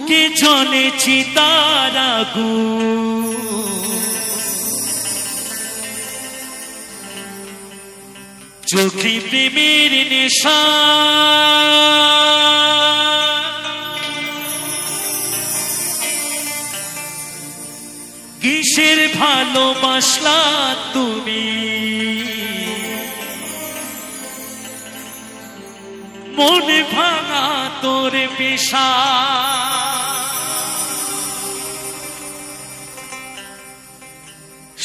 বুকে জ্বলে চিতার আগুন, চোখে প্রেমের নেশা, কিসের ভালোবাসলা তুমি, মন ভাঙা তোর পেশা।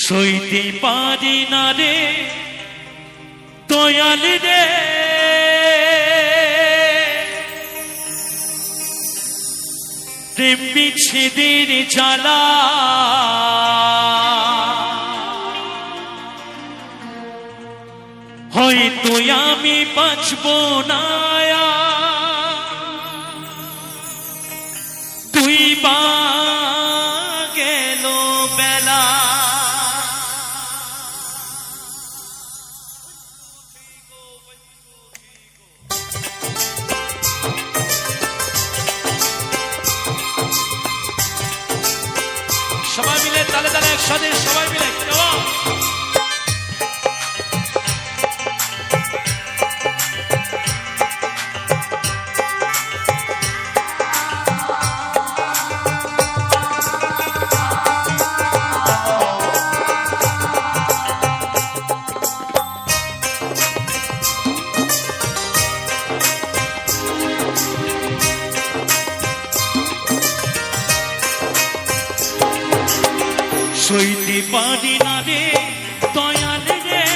সইতে পারি না রে দয়াল রে, প্রেম বিচ্ছেদের জ্বালা, হয়তো আমি বাঁচব না, তুই বা গেল বেলা। সবাই মিলে তালে তালে একসাথে সবাই মিলে সইতে পারি না রে দয়াল রে,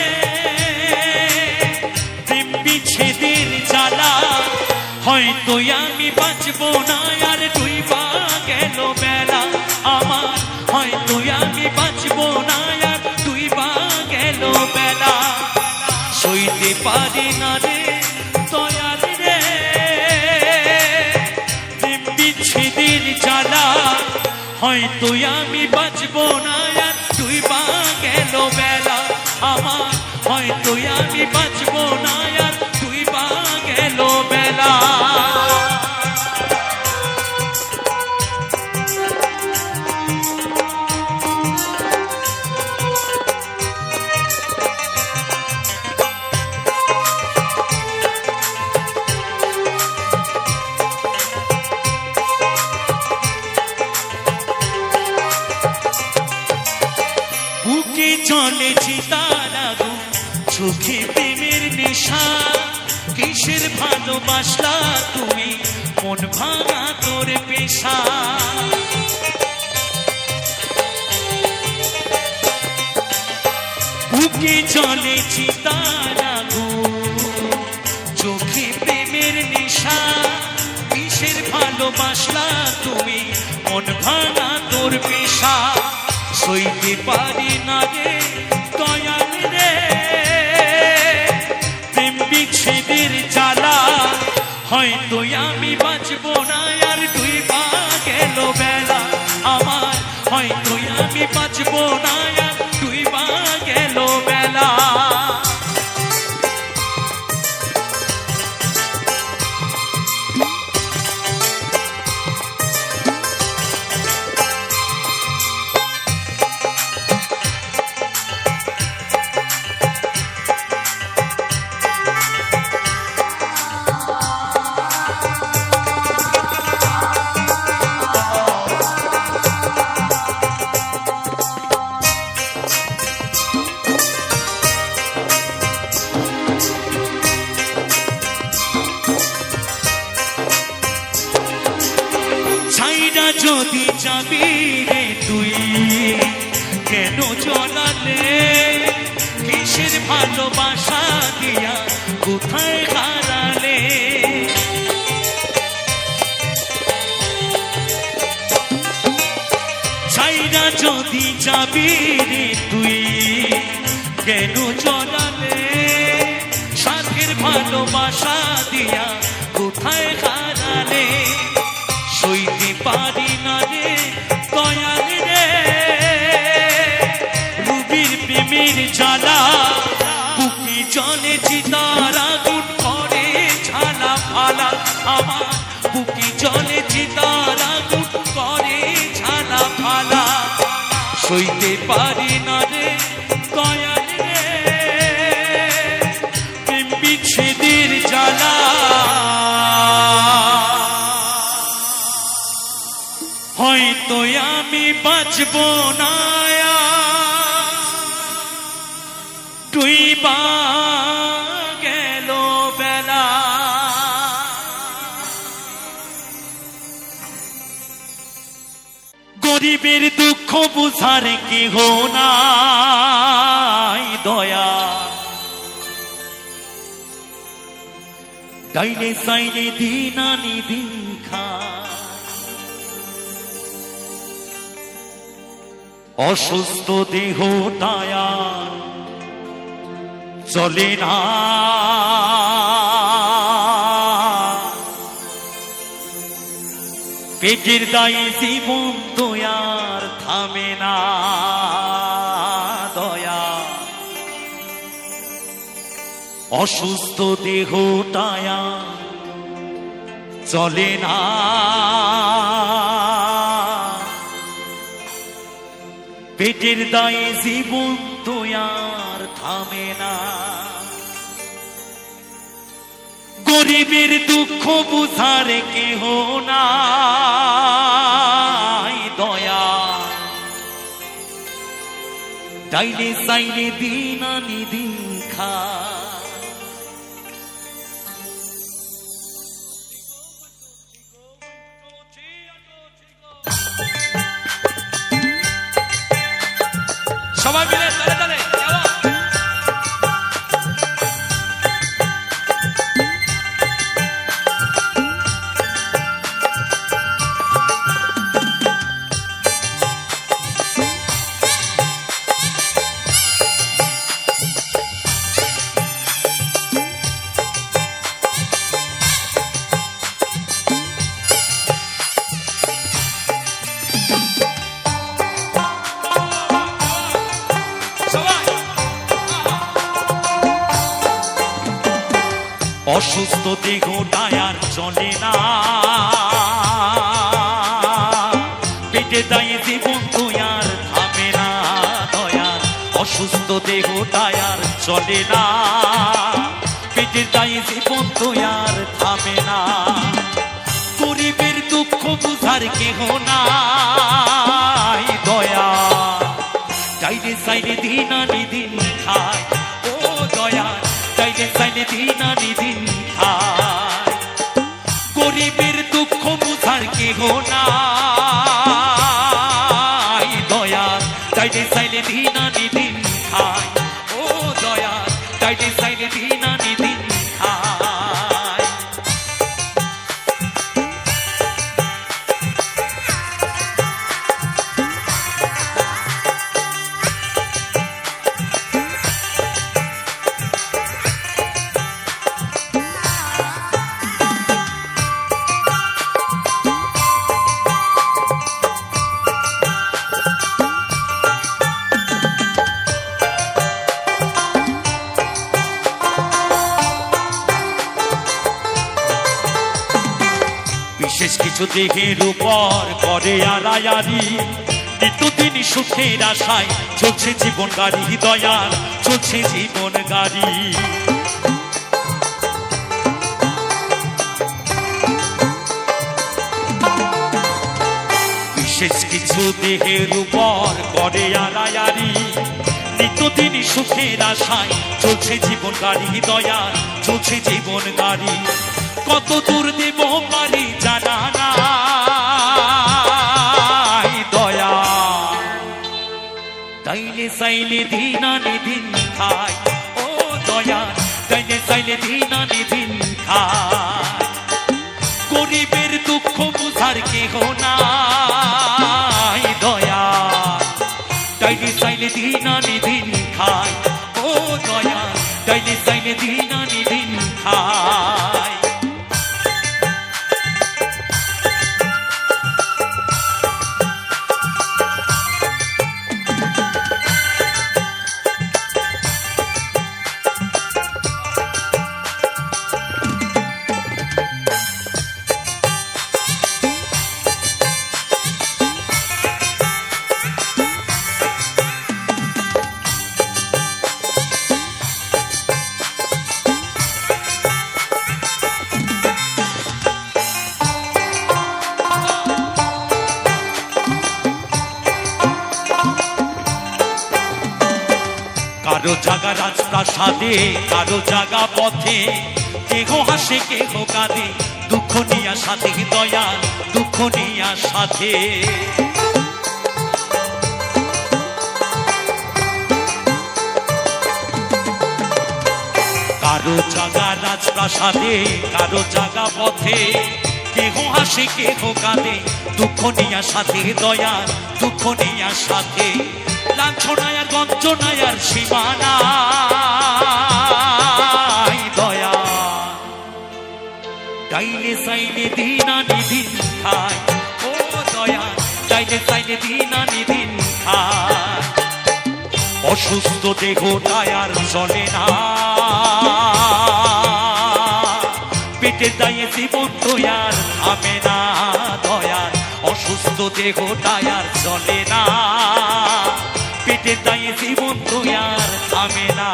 প্রেম বিচ্ছেদের জ্বালা, হয়তো আমি বাঁচব না আর ডুইবা গেল বেলা আমার, হয়তো আমি বাঁচব না আর ডুইবা গেল বেলা। সইতে পারি না রে দয়াল রে, প্রেম বিচ্ছেদের জ্বালা, হয়তো আমি বাঁচব না আর ডুইবা গেল বেলা আমার, হয়তো আমি বাঁচব না আর ডুইবা গেল বেলা। বুকে জ্বলে চিতার আগুন, চোখে প্রেমের নেশা, কিসের ভালোবাসলা তুমি, মন ভাঙা তোর পেশা। বুকে জ্বলে চিতার আগুন, চোখে প্রেমের নেশা, কিসের ভালোবাসলা তুমি, মন ভাঙা তোর পেশা। সইতে পারি না রে দয়াল রে, প্রেম বিচ্ছেদের জ্বালা, হয়তো আমি বাঁচব না আর ডুইবা গেল বেলা আমার, হয়তো আমি বাঁচব না আর ডুইবা গেল বেলা। যদি যাবি রে তুই, কেন জড়ালে, কিসের ভালোবাসা দিয়া কোথায় হারালে। ছাইরা যদি যাবি রে তুই, কেন জড়ালে, সাথের ভালোবাসা দিয়া কোথায় হারালে। সইতে পারি না রে দয়াল রে, রুবির প্রেমের জ্বালা, বুকে জ্বলে চিতার আগুন করে ঝালা ফালা আমার, বুকে জ্বলে চিতার আগুন সইতে পারি না রে দয়াল রে প্রেম বিচ্ছেদের জ্বালা হয়তো আমি বাঁচব না ডুইবা গেল বেলা গরিবের দুঃখ বুঝার কেহ নাই দয়া ডাইলে সাইলে দিন আনি দিন খায় অসুস্থ দেহটায় চলে না পেটের দায়ে জীবন দয়ার থামে না দয়া অসুস্থ দেহটায় চলে না পেটের দায়ে জীবন দয়ার থামে না গরিবের দুঃখ বুঝার কেহ নাই দয়া ডাইলে সাইলে দিন আনি দিন খায় সবাই মিলে তালে তালে অসুস্থ দেহটায় আর চলে না পেটে দায়ে জীবন দয়ার থামে না দয়ার অসুস্থ দেহটায় আর চলে না পেটের দায়ে জীবন দয়ার থামে না গরিবের দুঃখ বুঝার কেহ নাই দয়া চাইলে চাইলে দিন আনি দিন খায় ও দয়া চাইলে চাইলে দিন আনি দিন খায় গরিবের দুঃখ বুঝার কেহ নাই দয়া চাইলে চাইলে দিন আনি দিন খায় ও দয়া চাইলে চাইলে দিন আনি দিন খায় বিশেষ কিছু দেহের উপর করে আড়ায়ারি নিত্যদিন সুখের আশায় চলছে জীবন গাড়ি দয়াল চলছে জীবন গাড়ি বিশেষ কিছু দেহের উপর করে আড়ায়ারি নিত্যদিন সুখের আশায় চলছে জীবন গাড়ি দয়াল চলছে জীবন গাড়ি কত দূর দেব পারি জানা নাই দয়া তাইলে চাইলে দিন আনি দিন খায় ও দয়া তাইলে চাইলে দিন আনি দিন খায় গরিবের দুঃখ বুঝার কেহ নাই দয়া তাইলে চাইলে দিন আনি দিন খায় ও দয়া তাইলে চাইলে দিন আনি দিন খায় কারো জাগা রাজপ্রাসাদে, কারো জাগা পথে, কেহ হাসে কেহ কাঁদে, দুঃখ নিয়া সাথে দয়াল, দুঃখ নিয়া সাথে। কারো জাগা রাজপ্রাসাদে, কারো জাগা পথে, কেহ হাসে কেহ কাঁদে, দুঃখ নিয়া সাথে দয়াল, দুঃখ নিয়া সাথে। লাঞ্ছনায় আর গঞ্জনায় আর সীমানা দয়া, ডাইলে সাইলে দিন আনি দিন খায়, ও দয়া ডাইলে সাইলে দিন আনি দিন খায়। অসুস্থ দেহটায় আর চলে না, পেটের দায়ে জীবন তো আর থামে না দয়াল, অসুস্থ দেহটায় আর চলে না, পেটের দায়ে জীবন তো আর থামে না।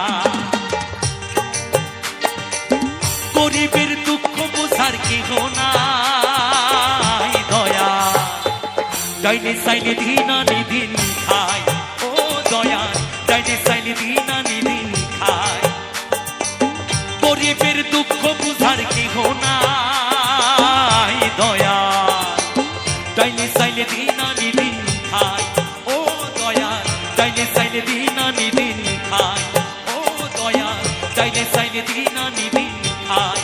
গরিবের দুঃখ বোঝার কেহ নাই দয়া, ডাইনে সাইনে দিন আনি দিন খায়, ও দয়া ডাইনে সাইনে দিন আনি দিন খায়। গরিবের দুঃখ বুঝার কেহ নাই দয়া, ডাইনে সাইনে দিন আনি দিন খায়, ও দয়া ডাইনে সাইনে দিন আনি দিন খায়, ও দয়া ডাইনে সাইনে দিন আনি দিন খায়,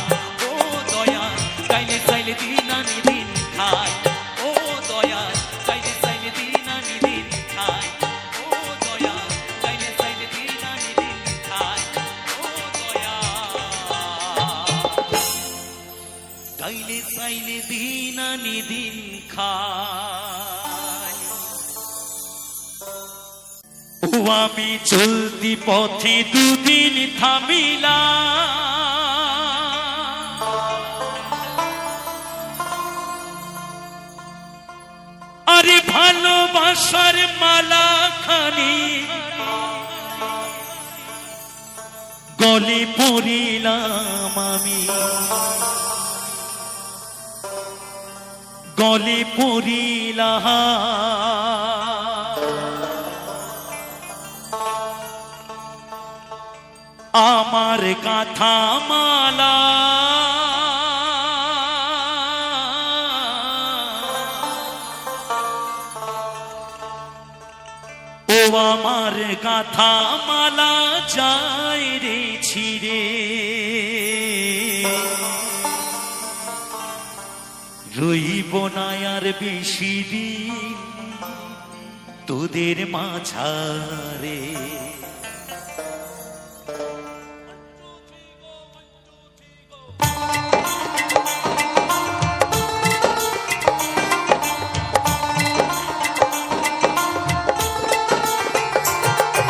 ও দয়া ডাইনে সাইনে দিন আনি দিন খায়, ও দয়া ডাইনে সাইনে দিন আনি দিন খায়, ও দয়া ডাইনে সাইনে দিন আনি দিন খায়, ও দয়া ডাইনে সাইনে দিন আনি দিন খায়। ও আমি চলতি পথে দুদিন থামিলাম, আরে ভালোবাসার মালা খানি গলে পড়িলাম আমি, গলে পড়িলাম। আমার গাথা মালা ও আমার গাথা মালা যায় রে ছিড়ে, রইব না আর বেশি দিন তোদের মাঝারে।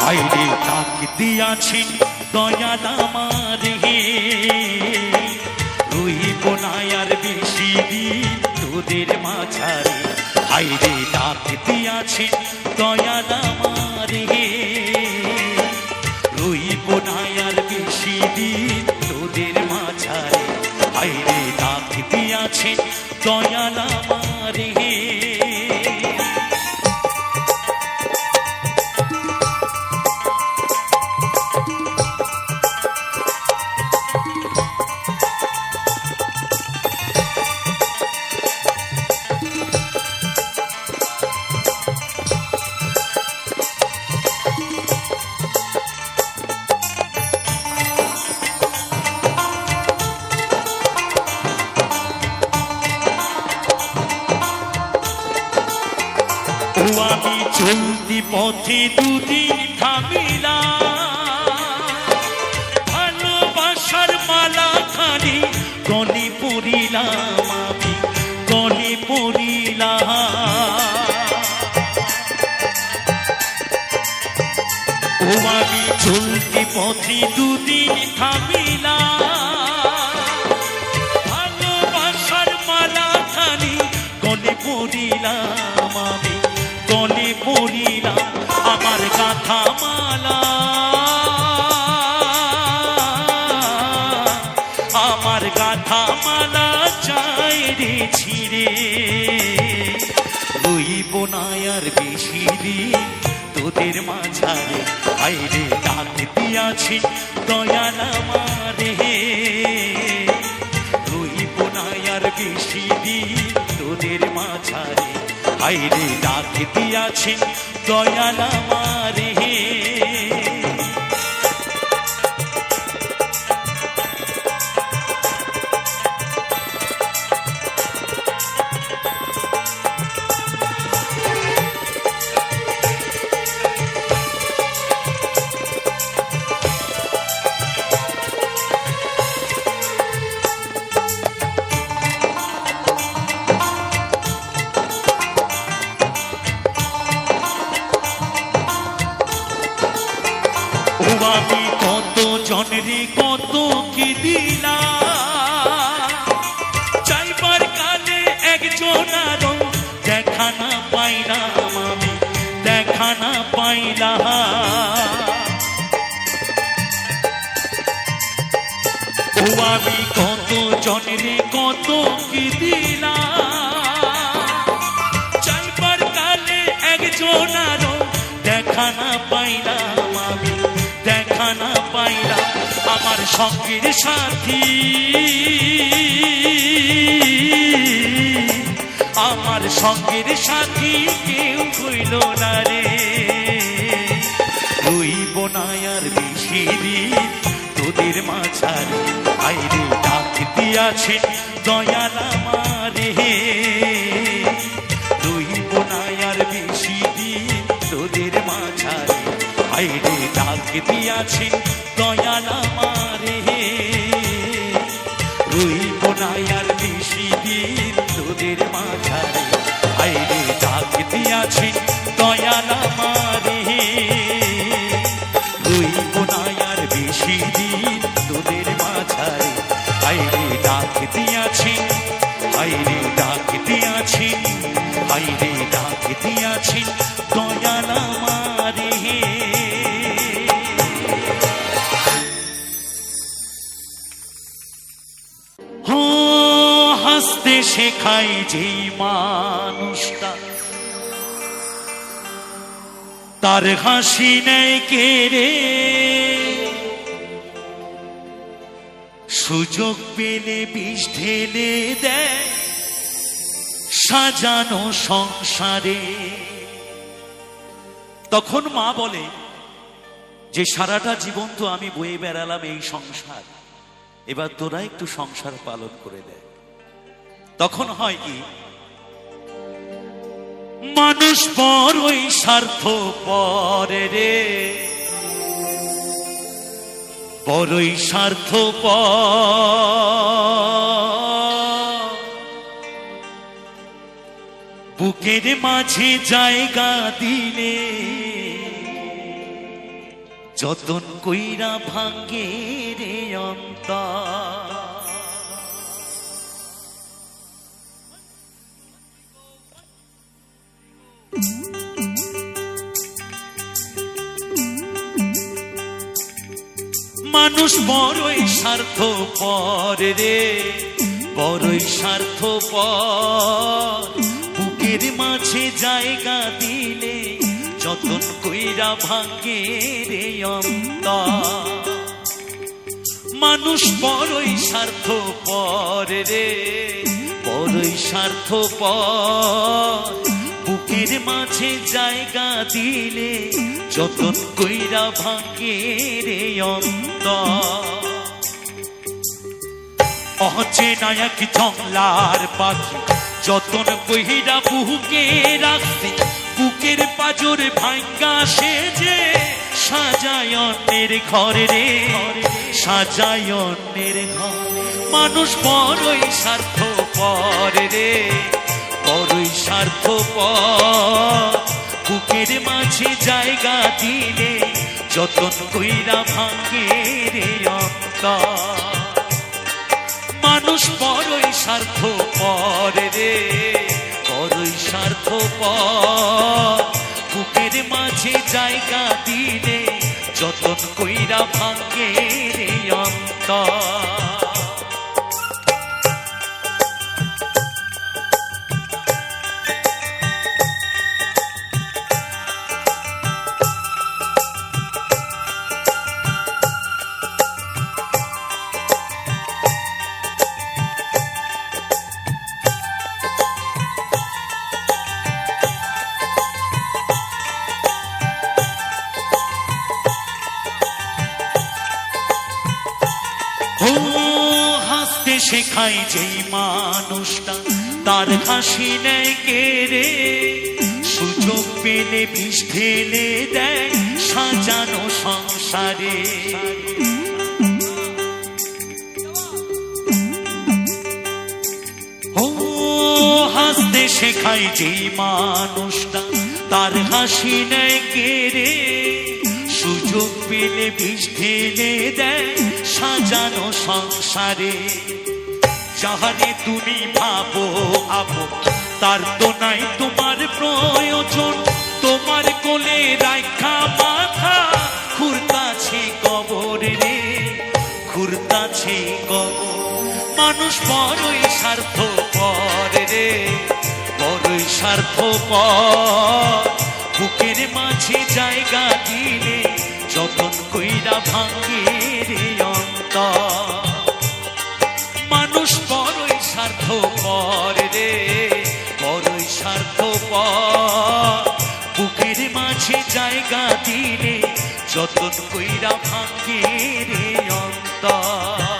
আইরে ডাক দিয়াছেন দয়াল আমার হে, রইব না আর বেশি দিন তোদের মাঝারে। আইরে ডাক দিয়াছেন দয়াল আমার হে, রইব না আর বেশি দিন তোদের মাঝারে। আইরে ডাক দিয়াছেন দয়াল আমার হে। আমি চলতি পথে দুদিন থামিলাম, ভালোবাসার মালা খানি গলে পড়িলাম আমি, গলে পড়িলাম। ও আমি চলতি পথে দুদিন থামিলাম, ভালোবাসার মালা খানি গলে পড়িলাম আমি, গলে পড়িলাম। আমার গাথা মালা, আমার গাথা মালা চাই রে ছিড়ে, রইব না আর বেশি দিন তোদের মাঝারে, আইরে ডাক দিয়াছি দয়াল আমারে, রইব না আর বেশি দিন তোদের মাঝারে, আইরে ডাক দিয়াছি দয়াল আমারে। আমি কত জনরে কত কি দিলাম, চাইবার কালে একজনারও দেখা না পাইলাম, আমি দেখা না পাইলাম। ও আমি কত জনরে কত কি দিলাম, চাইবার কালে একজনারও দেখা না পাইলাম, আমি দেখা না পাইলাম। আমার সঙ্গের সাথী, আমার সঙ্গের সাথী কেউ হইল না রে, রইব না আর বেশি দিন তোদের মাঝারে, আইরে ডাক দিয়াছে দয়াল আমারে, রইব না আর বেশি দিন তোদের মাঝারে, আইরে ডাক দিয়াছে দয়াল আমারে, রইব না আর বেশি দিন তোদের মাঝারে, আইরে ডাক দিয়াছে দয়াল আমারে, রইব না আর বেশি দিন তোদের মাঝারে, আইরে ডাক দিয়াছে, আইরে ডাক দিয়াছে, আইরে ডাক দিয়াছে দয়াল আমারে। হাসতে শেখায় যেই মানুষটা, তার হাসি নেই কেড়ে, সুযোগ পেলে বিষ ঢেলে দেয় সাজানো সংসারে। তখন মা বলে যে সারাটা জীবন তো আমি বয়ে বেড়ালাম এই সংসার, এবার তোরা একটু সংসার পালন করে দেয়। তখন হয় কি, মানুষ বড়ই স্বার্থপর রে, বড়ই স্বার্থপর, বুকের মাঝে জায়গা দিলে যতন কইরা ভাঙ্গে রে অন্তর। মানুষ বড়ই স্বার্থপর রে, বড়ই স্বার্থপর, বুকের মাঝে জায়গা দিলে যতন কইরা ভাঙ্গে রে অন্তর। মানুষ বড়ই স্বার্থপর রে, বড়ই স্বার্থপর, বুকের মাঝে জায়গা দিলে যতন কইরা ভাঙ্গে রে অন্তর। অচেনা এক জংলার পাখি যতন কইরা বুকে রাখতে, বুকের পাজর ভাঙ্গা সেজে সাজায় অন্যের ঘরে রে, সাজায় অন্যের ঘর। মানুষ বড়ই স্বার্থপর রে, বড়ই স্বার্থপর, বুকের মাঝে জায়গা দিলে যতন কইরা ভাঙ্গে রে অন্তর। মানুষ বড়ই স্বার্থপর রে, বড়ই স্বার্থপর, বুকের মাঝে জায়গা দিলে যতন কইরা ভাঙ্গে রে অন্তর। শেখায় যেই মানুষটা তার হাসি নেয় কেড়ে, সুযোগ পেলে বিষ ঢেলে দেয় সাজানো সংসারে। ও হাসতে শেখায় যেই মানুষটা তার হাসি নেয় কেড়ে, সুযোগ পেলে বিষ ঢেলে দেয় সাজানো সংসারে। যাহারে তুমি ভাবো আপন তার তো নাই তোমার প্রয়োজন, তোমার কোলে রাখা মাথা খুঁড়তাছে কবর রে, খুঁড়তাছে কবর। মানুষ বড়ই স্বার্থপর রে, বড়ই স্বার্থপর। বুকের মাঝে জায়গা দিলে যতন কইরা ভাঙে রে অন্তর। মানুষ বড়ই স্বার্থপর রে, বড়ই স্বার্থপর। বুকের মাঝে জায়গা দিলে যতন কইরা ভাঙে রে অন্তর।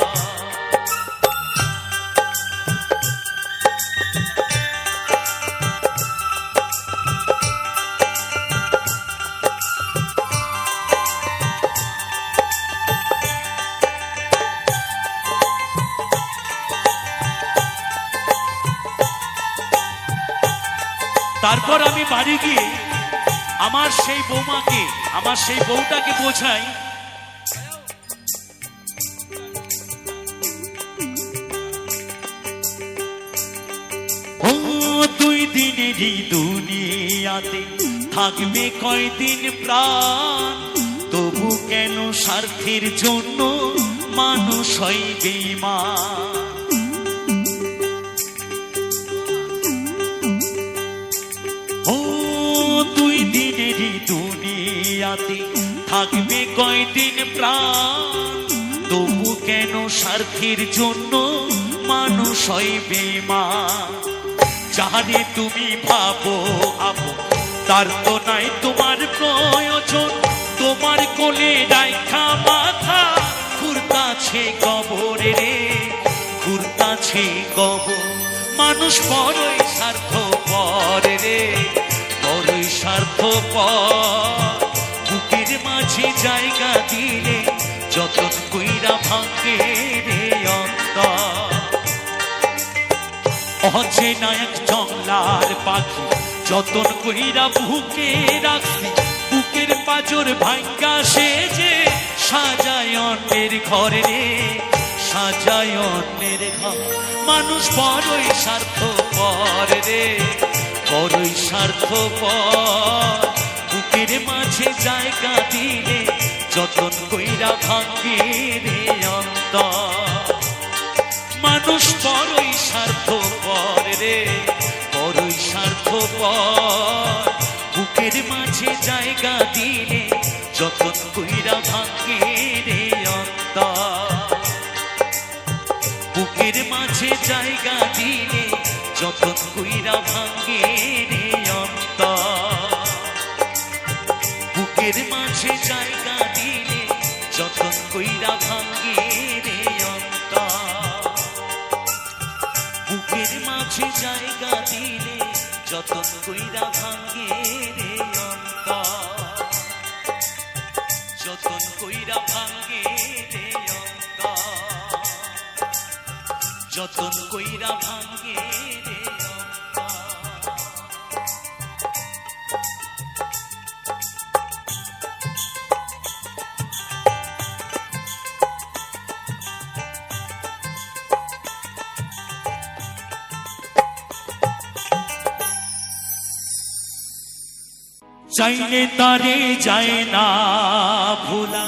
তারপর আমি বাড়ি গিয়ে আমার সেই বৌমাকে, আমার সেই বউটাকে বোঝাই, ও 2 দিনেরই দুনিয়াতে থাকবে কয়দিন প্রাণ, তবু কেন স্বার্থের জন্য মানুষ হয় বেঈমান। ও 2 দিনেরই দুনিয়াতে থাকবে কয়দিন প্রাণ, তবু কেন স্বার্থের জন্য মানুষ হয় বেঈমান। যাহারে তুমি ভাবো আপন তার তো নাই তোমার প্রয়োজন, তোমার কোলে রাখা মাথা খুঁড়তাছে কবর রে, খুঁড়তাছে কবর। মানুষ বড়ই স্বার্থপর রে, বড়ই স্বার্থপর। বুকের মাঝে জায়গা দিলে যতন কইরা ভাঙে রে অন্তর। অচেনা এক জংলার পাখি যতন কইরা বুকে রাখছি, বুকের পাজর ভাঙ্গা সে যে সাজায় অন্যের ঘর রে, সাজায় অন্যের ঘর। মানুষ বড়ই স্বার্থপর রে, বড়ই স্বার্থপর। বুকের মাঝে জায়গা দিলে যতন কইরা ভাঙে রে অন্তর। মানুষ বড়ই স্বার্থপর রে, বড়ই স্বার্থপর। বুকের মাঝে জায়গা দিলে যতন কইরা ভাঙে রে অন্তর। বুকের মাঝে জায়গা দিলে যতন কইরা ভাঙে রে অন্তর। বুকের মাঝে জায়গা দিলে যতন কইরা ভাঙে রে অন্তর। বুকের মাঝে জায়গা দিলে যতন কইরা ভাঙে রে অন্তর, যতন কইরা ভাঙে রে অন্তর, যতন কইরা ভাঙে রে অন্তর। চাইলে তারে যায় না ভোলা,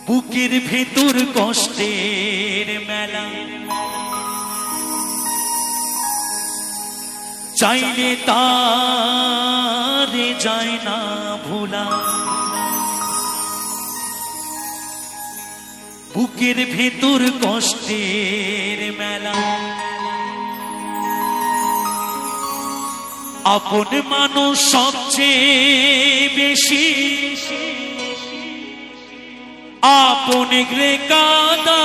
বুকের ভেতর কষ্টের মেলা। চাইলে তারে যায় না ভোলা, বুকের ভেতর কষ্টের মেলা। আপন মানুষ সবচেয়ে বেশি, আপন রে কাদা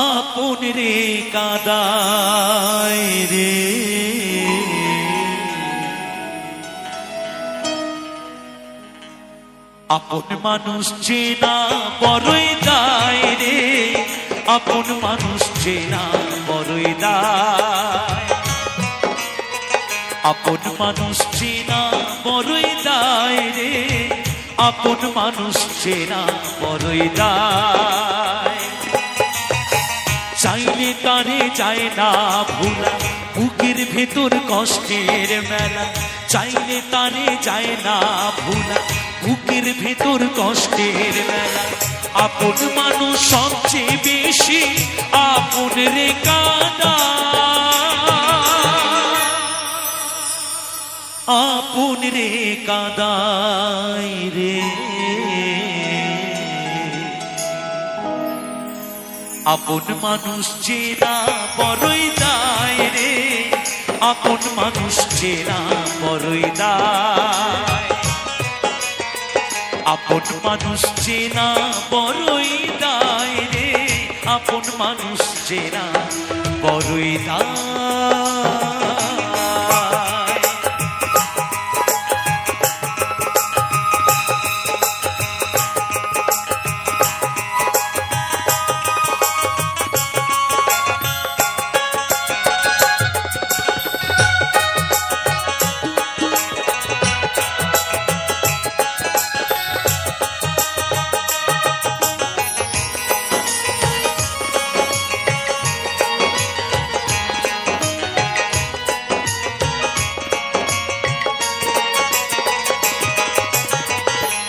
আপন রে কাদায় রে আপন মানুষ চেনা বড়ই দায় রে আপন মানুষ চেনা বড়ই দায় আপন মানুষ চেনা বড়ই দায় রে আপন মানুষ চেনা বড়ই দায় চাইলে তারে যায় না ভোলা বুকের ভেতর কষ্টের মেলা চাইলে তারে যায় না ভোলা বুকের ভেতর কষ্টের মেলা আপন মানুষ সবচেয়ে বেশি আপন রে কাদা আপন রে কাদায় রে আপন মানুষ চেনা বড়ই দায় রে আপন মানুষ চেনা বড়ই দায় আপন মানুষ চেনা বড়ই দায় রে আপন মানুষ চেনা বড়ই দায়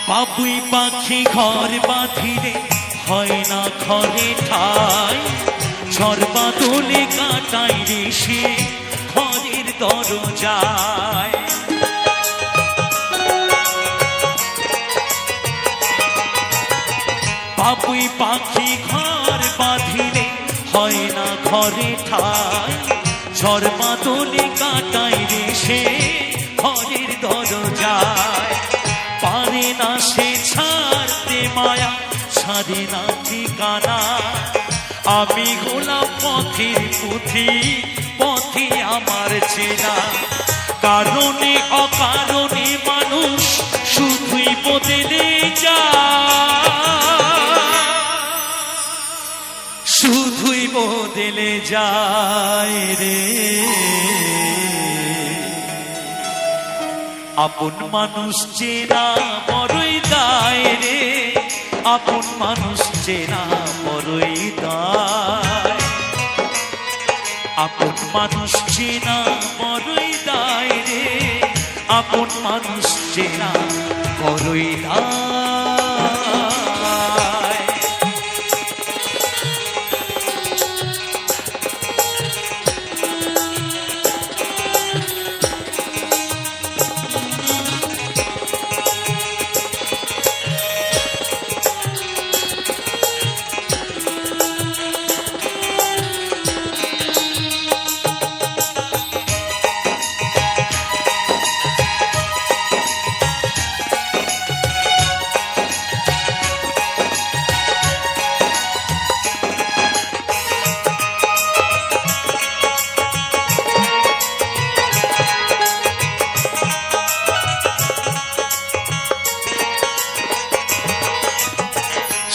বাবুই পাখি ঘর বাঁধিলে হয় না ঘরে ঠাই ঝড় বাদলে কাটাই রে সে ঘরের দরজায় বাবুই পাখি ঘর বাঁধিলে হয় না ঘরে ঠাই ঝড় বাদলে কাটাই রে সে ঘরের দরজায় পারে না সে ছাড়তে মায়া ছাড়ে না ঠিকানা আমি গোলাম পথের পুঁথি পথে আমার চেনা কারণে অকারণে মানুষ শুধুই বদলে যায় শুধুই বদলে যায় রে আপন মানুষ চেনা বড়ই দায় রে আপন মানুষ চেনা বড়ই দায় আপন মানুষ চেনা বড়ই দায় রে আপন মানুষ চেনা বড়ই দায়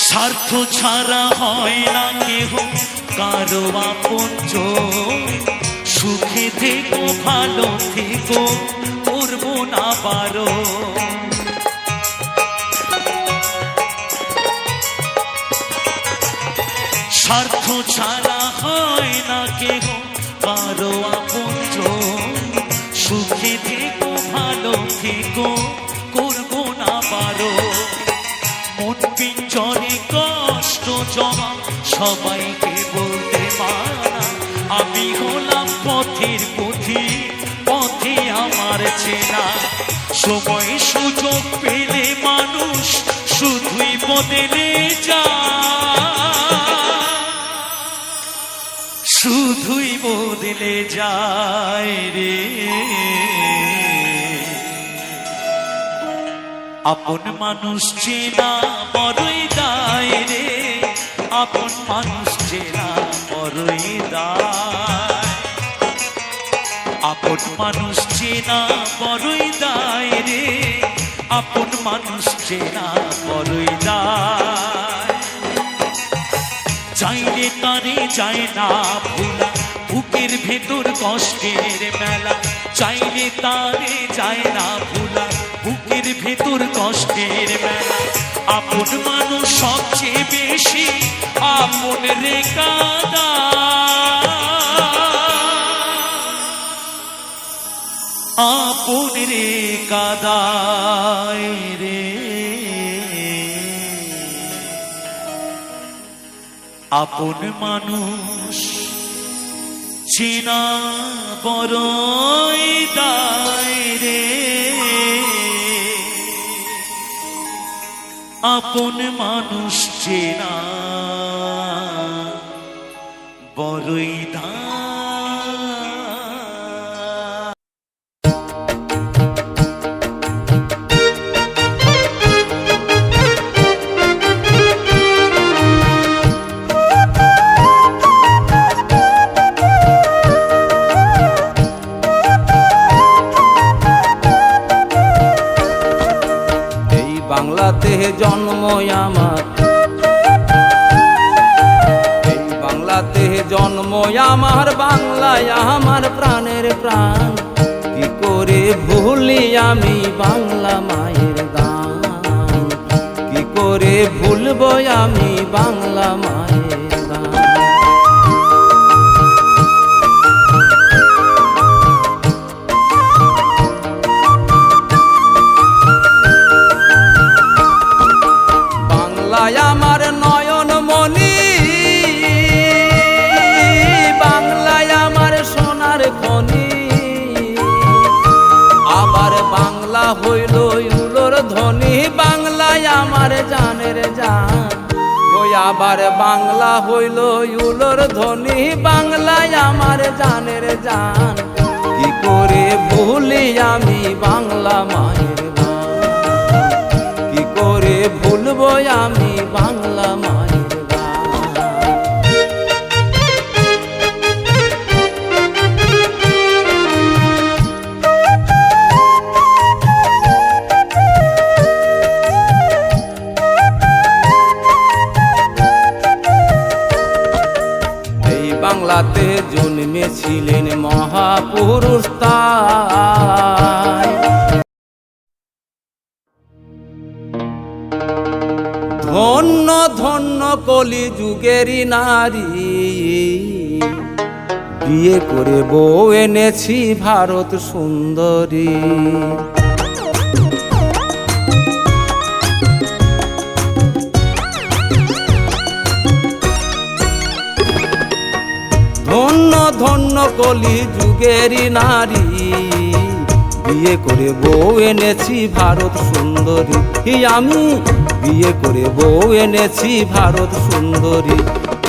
স্বার্থ ছাড়া হয় না কেহ কারো আপনজন সুখে থেকো ভালো থেকো করবো না পারো স্বার্থ ছাড়া হয় না কেহ কারো আপনজন সুখে থেকো ভালো থেকো করবো না পারো মন পিঞ্জরে কষ্ট জমা সবাইকে বলতে মানা আমি হলাম পথের পুঁথি পথে আমার চেনা সময় সুযোগ পেলে মানুষ শুধুই বদলে যায় শুধুই বদলে যায় রে আপন মানুষ চেনা বড়ই দায় রে, আপন মানুষ চেনা বড়ই দায়, আপন মানুষ চেনা বড়ই দায় রে, আপন মানুষ চেনা বড়ই দায়। চাইলে তারে যায় না ভোলা, বুকের ভেতর কষ্টের মেলা, চাইলে তারে যায় না ভোলা, বুকের ভেতর কষ্টের মেলা। আপন মানুষ সবচেয়ে বেশি আপন রে কাঁদায়, আপন রে কাঁদায় রে। আপন মানুষ চেনা বড়ই দায় রে, আপন মানুষ চেনা বড়ই দায়। বাংলাতে জন্ম আমার, এই বাংলাতে জন্ম আমার, বাংলায় আমার প্রাণের প্রাণ। কি করে ভুলি আমি বাংলা মায়ের গান, কি করে ভুলবো আমি বাংলা মায়ের গান। আমার নয়ন মনি, বাংলায় আমার সোনার খনি, আবার বাংলা হইল উলোর ধ্বনি, বাংলায় আমার জানের জান। ওই আবার বাংলা হইল উলোর ধ্বনি, বাংলায় আমার জানের জান। কি করে ভুলি আমি বাংলা মায়ের গান, কি করে ভুলবো আমি বাংলা মায়ের গান। এই বাংলাতে জন্মেছিলেন মহাপুরুষ তাই, ধন্য ধন্য কলি যুগেরই নারী, বিয়ে করে বউ এনেছি ভারত সুন্দরী। ধন্য ধন্য কলি যুগেরই নারী, বিয়ে করে বউ এনেছি ভারত সুন্দরী। আমি বিয়ে করে বউ এনেছি ভারত সুন্দরী।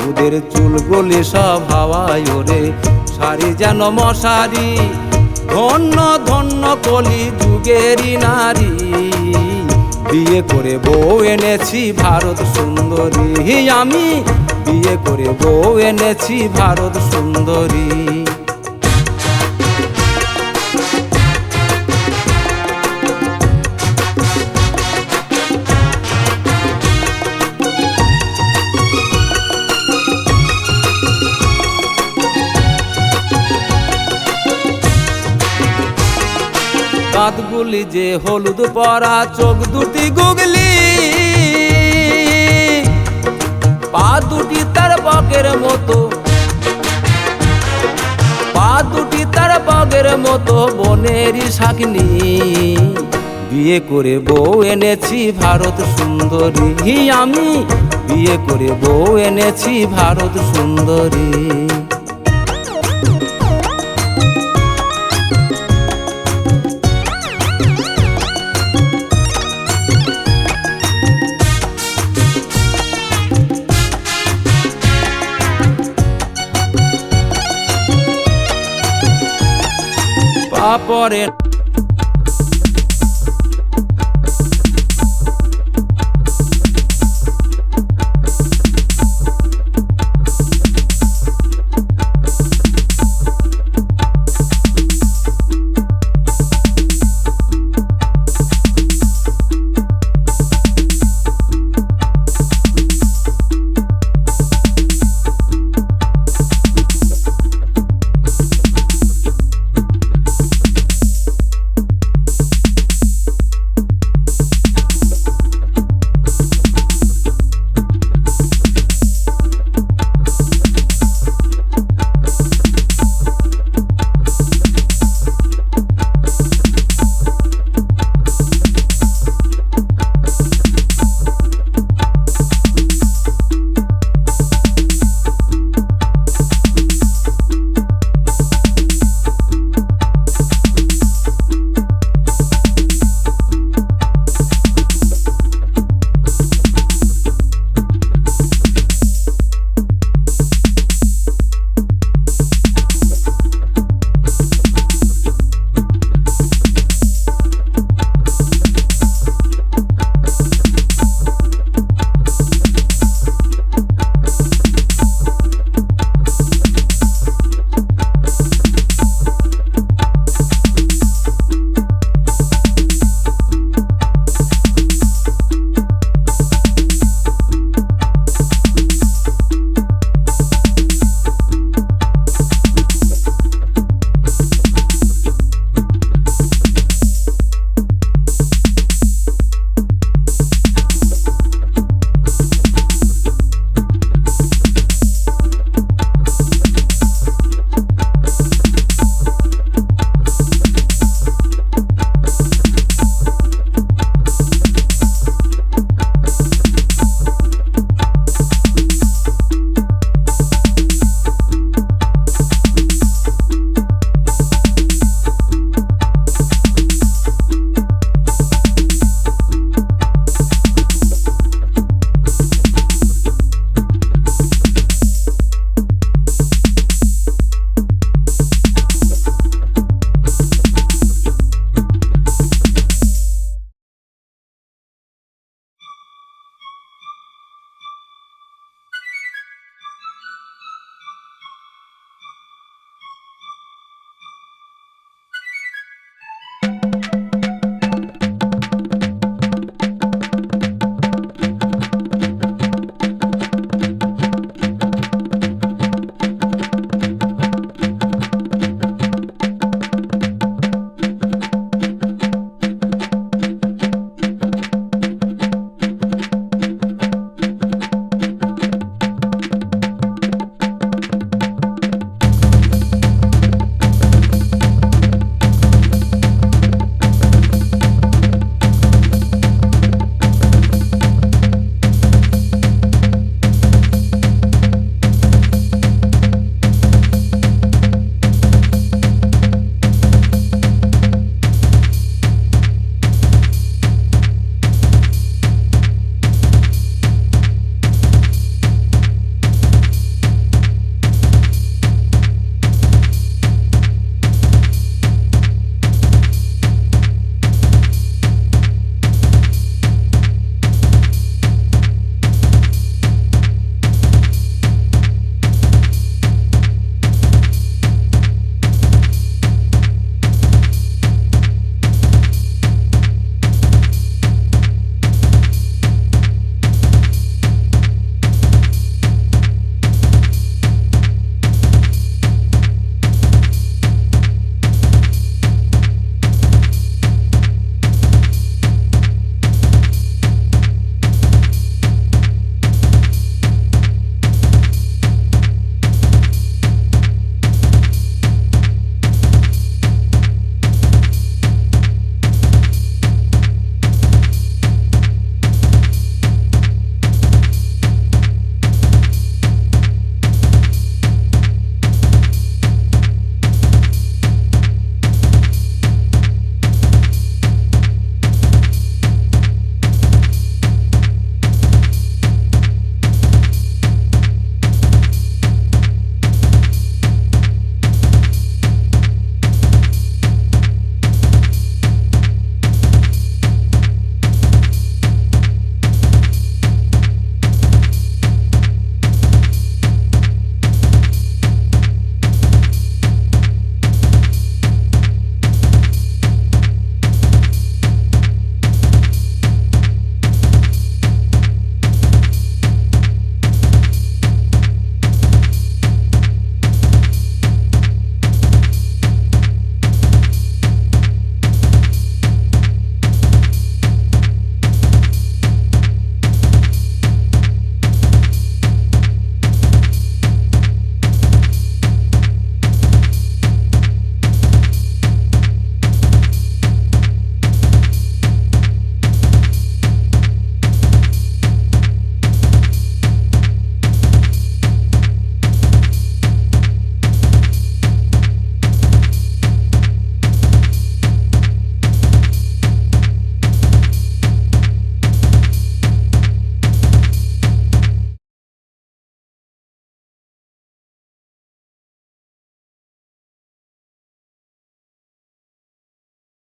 ওদের চুলগুলি সব হাওয়ায় ওরে, শাড়ি যেন মশারি। ধন্য ধন্য কলি যুগেরই নারী, বিয়ে করে বউ এনেছি ভারত সুন্দরী। আমি বিয়ে করে বউ এনেছি ভারত সুন্দরী। দাঁতগুলি যে হলুদ পরা, চোখ দুটি গুগলি, পা দুটি তার বকের মতো, পা দুটি তার বকের মতো বনেরই শাকিনী। বিয়ে করে বউ এনেছি ভারত সুন্দরী। আমি বিয়ে করে বউ এনেছি ভারত সুন্দরী। পরে